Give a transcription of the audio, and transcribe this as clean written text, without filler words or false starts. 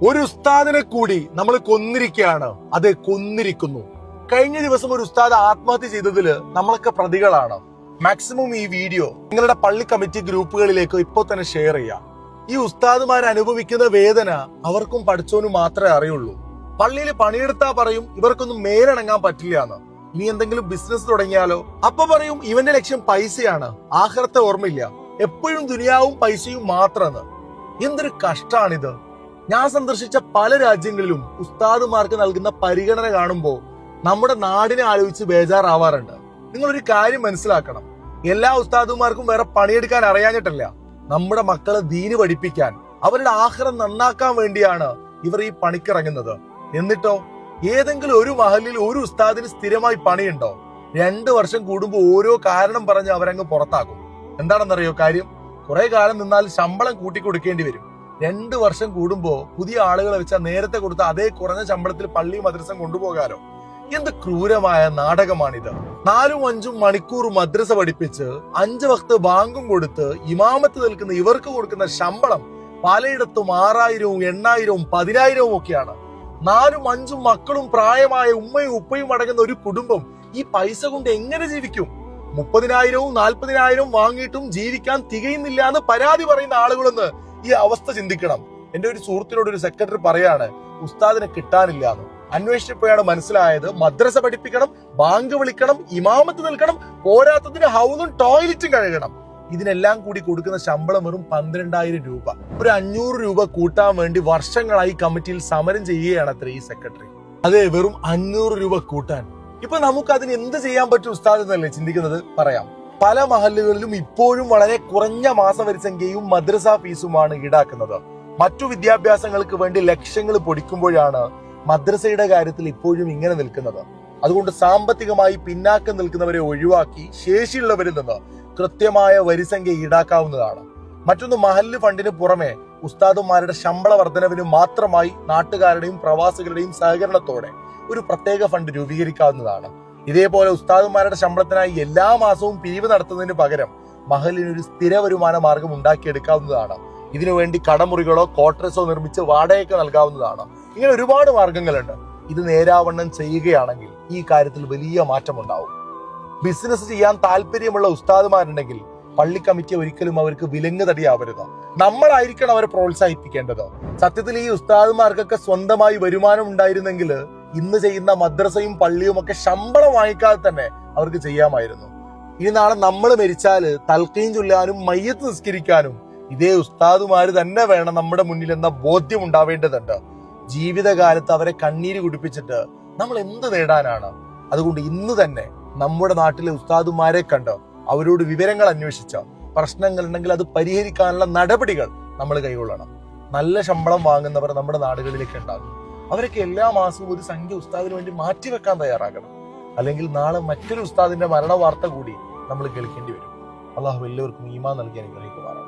ഒരു ഉസ്താദിനെ കൂടി നമ്മൾ കൊന്നിരിക്കുകയാണ്. അതെ, കൊന്നിരിക്കുന്നു. കഴിഞ്ഞ ദിവസം ഒരു ഉസ്താദ് ആത്മഹത്യ ചെയ്തതിൽ നമ്മളൊക്കെ പ്രതികളാണ്. മാക്സിമം ഈ വീഡിയോ നിങ്ങളുടെ പള്ളി കമ്മിറ്റി ഗ്രൂപ്പുകളിലേക്ക് ഇപ്പോൾ തന്നെ ഷെയർ ചെയ്യാം. ഈ ഉസ്താദുമാർ അനുഭവിക്കുന്ന വേദന അവർക്കും പഠിച്ചോനും മാത്രമേ അറിയുള്ളൂ. പള്ളിയിൽ പണിയെടുത്താ പറയും ഇവർക്കൊന്നും മേലണങ്ങാൻ പറ്റില്ല എന്ന്. ഇനി എന്തെങ്കിലും ബിസിനസ് തുടങ്ങിയാലോ അപ്പൊ പറയും ഇവന്റെ ലക്ഷ്യം പൈസയാണ്, ആഖിറത്തെ ഓർമ്മയില്ല, എപ്പോഴും ദുനിയാവും പൈസയും മാത്രമെന്ന്. എന്തൊരു കഷ്ടാണിത്. ഞാൻ സന്ദർശിച്ച പല രാജ്യങ്ങളിലും ഉസ്താദുമാർക്ക് നൽകുന്ന പരിഗണന കാണുമ്പോൾ നമ്മുടെ നാടിനെ ആലോചിച്ച് ബേജാറാവാറുണ്ട്. നിങ്ങളൊരു കാര്യം മനസ്സിലാക്കണം, എല്ലാ ഉസ്താദുമാർക്കും വേറെ പണിയെടുക്കാൻ അറിയാഞ്ഞിട്ടല്ല. നമ്മുടെ മക്കളെ ദീന് പഠിപ്പിക്കാൻ, അവരുടെ ആഖിറം നന്നാക്കാൻ വേണ്ടിയാണ് ഇവർ ഈ പണിക്കിറങ്ങുന്നത്. എന്നിട്ടോ ഏതെങ്കിലും ഒരു മഹലിൽ ഒരു ഉസ്താദിന് സ്ഥിരമായി പണിയുണ്ടോ? 2 വർഷം കൂടുമ്പോൾ ഓരോ കാരണം പറഞ്ഞ് അവരങ്ങ് പുറത്താക്കും. എന്താണെന്നറിയോ കാര്യം? കുറെ കാലം നിന്നാൽ ശമ്പളം കൂട്ടിക്കൊടുക്കേണ്ടി വരും. 2 വർഷം കൂടുമ്പോ പുതിയ ആളുകളെ വെച്ചാൽ നേരത്തെ കൊടുത്ത അതേ കുറഞ്ഞ ശമ്പളത്തിൽ പള്ളി മദ്രസം കൊണ്ടുപോകാലോ. എന്ത് ക്രൂരമായ നാടകമാണിത്. 4-5 മണിക്കൂർ മദ്രസ പഠിപ്പിച്ച് 5 വക്ത് ബാങ്കും കൊടുത്ത് ഇമാമത്ത് നിൽക്കുന്ന ഇവർക്ക് കൊടുക്കുന്ന ശമ്പളം പലയിടത്തും 6000-ഉം 8000-ഉം 10000-ഉം ഒക്കെയാണ്. 4-5 മക്കളും പ്രായമായ ഉമ്മയും ഉപ്പയും അടങ്ങുന്ന ഒരു കുടുംബം ഈ പൈസ കൊണ്ട് എങ്ങനെ ജീവിക്കും? 30,000-ഉം 40,000-ഉം വാങ്ങിയിട്ടും ജീവിക്കാൻ തികയുന്നില്ല എന്ന് പരാതി പറയുന്ന ആളുകളൊന്ന് ഈ അവസ്ഥ ചിന്തിക്കണം. എന്റെ ഒരു സുഹൃത്തിനോട് ഒരു സെക്രട്ടറി പറയാണ് ഉസ്താദിനെ കിട്ടാനില്ല എന്ന്. അന്വേഷിച്ചപ്പോഴാണ് മനസ്സിലായത് മദ്രസ പഠിപ്പിക്കണം, ബാങ്ക് വിളിക്കണം, ഇമാമത്ത് നിൽക്കണം, പോരാത്തതിന് ഹൗസും ടോയ്ലറ്റും കഴുകണം. ഇതിനെല്ലാം കൂടി കൊടുക്കുന്ന ശമ്പളം വെറും 12,000 രൂപ. ഒരു 500 രൂപ കൂട്ടാൻ വേണ്ടി വർഷങ്ങളായി കമ്മിറ്റിയിൽ സമരം ചെയ്യുകയാണ് അത്ര ഈ സെക്രട്ടറി. അതെ, വെറും 500 രൂപ കൂട്ടാൻ. ഇപ്പൊ നമുക്ക് അതിന് എന്ത് ചെയ്യാൻ പറ്റും ഉസ്താദ് എന്നല്ലേ ചിന്തിക്കുന്നത്? പറയാം. പല മഹല്ലുകളിലും ഇപ്പോഴും വളരെ കുറഞ്ഞ മാസവരിസംഖ്യയും മദ്രസ ഫീസുമാണ് ഈടാക്കുന്നത്. മറ്റു വിദ്യാഭ്യാസങ്ങൾക്ക് വേണ്ടി ലക്ഷങ്ങൾ പൊടിക്കുമ്പോഴാണ് മദ്രസയുടെ കാര്യത്തിൽ ഇപ്പോഴും ഇങ്ങനെ നിൽക്കുന്നത്. അതുകൊണ്ട് സാമ്പത്തികമായി പിന്നാക്കം നിൽക്കുന്നവരെ ഒഴിവാക്കി ശേഷിയുള്ളവരിൽ നിന്ന് കൃത്യമായ വരിസംഖ്യ ഈടാക്കാവുന്നതാണ്. മറ്റൊന്ന്, മഹല്ല് ഫണ്ടിന് പുറമെ ഉസ്താദുമാരുടെ ശമ്പള വർധനവിന് മാത്രമായി നാട്ടുകാരുടെയും പ്രവാസികളുടെയും സഹകരണത്തോടെ ഒരു പ്രത്യേക ഫണ്ട് രൂപീകരിക്കാവുന്നതാണ്. ഇതേപോലെ ഉസ്താദുമാരുടെ ശമ്പളത്തിനായി എല്ലാ മാസവും പിരിവ് നടത്തുന്നതിന് പകരം മഹലിന് ഒരു സ്ഥിര വരുമാന മാർഗം ഉണ്ടാക്കിയെടുക്കാവുന്നതാണ്. ഇതിനുവേണ്ടി കടമുറികളോ ക്വാർട്ടേഴ്സോ നിർമ്മിച്ച് വാടകയ്ക്ക് നൽകാവുന്നതാണ്. ഇങ്ങനെ ഒരുപാട് മാർഗങ്ങളുണ്ട്. ഇത് നേരാവണ്ണം ചെയ്യുകയാണെങ്കിൽ ഈ കാര്യത്തിൽ വലിയ മാറ്റമുണ്ടാവും. ബിസിനസ് ചെയ്യാൻ താല്പര്യമുള്ള ഉസ്താദുമാരുണ്ടെങ്കിൽ പള്ളി കമ്മിറ്റി ഒരിക്കലും അവർക്ക് വിലങ്ങ് തടിയാവരുത്. നമ്മളായിരിക്കണം അവരെ പ്രോത്സാഹിപ്പിക്കേണ്ടത്. സത്യത്തിൽ ഈ ഉസ്താദുമാർക്കൊക്കെ സ്വന്തമായി വരുമാനം ഉണ്ടായിരുന്നെങ്കിൽ ഇന്ന് ചെയ്യുന്ന മദ്രസയും പള്ളിയും ഒക്കെ ശമ്പളം വാങ്ങിക്കാതെ തന്നെ അവർക്ക് ചെയ്യാമായിരുന്നു. ഇനി നാളെ നമ്മൾ മരിച്ചാല് തൽഖീൻ ചൊല്ലാനും മയ്യത്ത് നിസ്കരിക്കാനും ഇതേ ഉസ്താദുമാര് തന്നെ വേണം നമ്മുടെ മുന്നിൽ എന്ന ബോധ്യം ഉണ്ടാവേണ്ടതുണ്ട്. ജീവിതകാലത്ത് അവരെ കണ്ണീര് കുടിപ്പിച്ചിട്ട് നമ്മൾ എന്ത് നേടാനാണ്? അതുകൊണ്ട് ഇന്ന് തന്നെ നമ്മുടെ നാട്ടിലെ ഉസ്താദുമാരെ കണ്ട് അവരോട് വിവരങ്ങൾ അന്വേഷിച്ച് പ്രശ്നങ്ങൾ ഉണ്ടെങ്കിൽ അത് പരിഹരിക്കാനുള്ള നടപടികൾ നമ്മൾ കൈകൊള്ളണം. നല്ല ശമ്പളം വാങ്ങുന്നവർ നമ്മുടെ നാടുകളിലേക്ക് ഉണ്ടാകും. അവരൊക്കെ എല്ലാ മാസവും ഒരു സംഖ്യ ഉസ്താദിന് വേണ്ടി മാറ്റിവെക്കാൻ തയ്യാറാകണം. അല്ലെങ്കിൽ നാളെ മറ്റൊരു ഉസ്താദിന്റെ മരണ വാർത്ത കൂടി നമ്മൾ കേൾക്കേണ്ടി വരും. അള്ളാഹു എല്ലാവർക്കും ഈമാൻ നൽകി അനുഗ്രഹിക്കുമാറാണ്.